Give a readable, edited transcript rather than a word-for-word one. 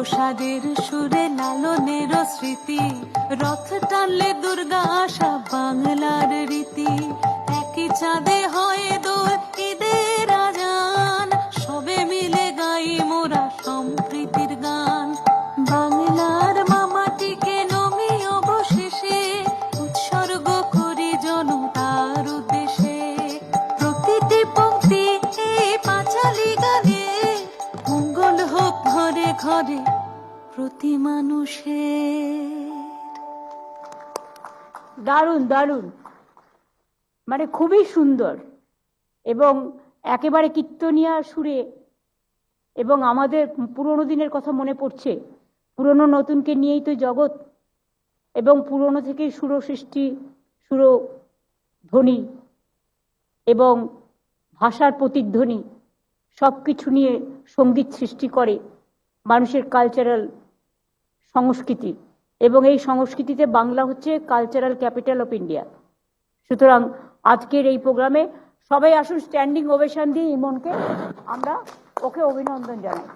প্রসাদের সুরে লালনের স্মৃতি, রথ টানলে দুর্গা আসা বাংলার রীতি। একই চাঁদে হয় দোল ঈদের আজান, সবে মিলে গাই মোরা সম্প্রীতির গান। বাংলার মামাটিকে নমি অবশেষে উৎসর্গ করি জনতার উদ্দেশ্যে। প্রতিটি পংক্তি এই পাঁচালী গানে, মঙ্গল হোক ঘরে ঘরে প্রতি মানুষের। দারুণ দারুণ, মানে খুবই সুন্দর এবং একেবারে কীর্তনিয়া সুরে। এবং আমাদের পুরনো দিনের কথা মনে পড়ছে, পুরনো নতুনকে নিয়েই তো জগৎ, এবং পুরনো থেকেই সুর সৃষ্টি, সুরধ্বনি এবং ভাষার প্রতিধ্বনি সব কিছু নিয়ে সঙ্গীত সৃষ্টি করে মানুষের কালচারাল সংস্কৃতি। এবং এই সংস্কৃতিতে বাংলা হচ্ছে কালচারাল ক্যাপিটাল অফ ইন্ডিয়া। সুতরাং আজকের এই প্রোগ্রামে সবাই আসুন, স্ট্যান্ডিং ওভেশন দিয়ে ইমনকে আমরা ওকে অভিনন্দন জানাই।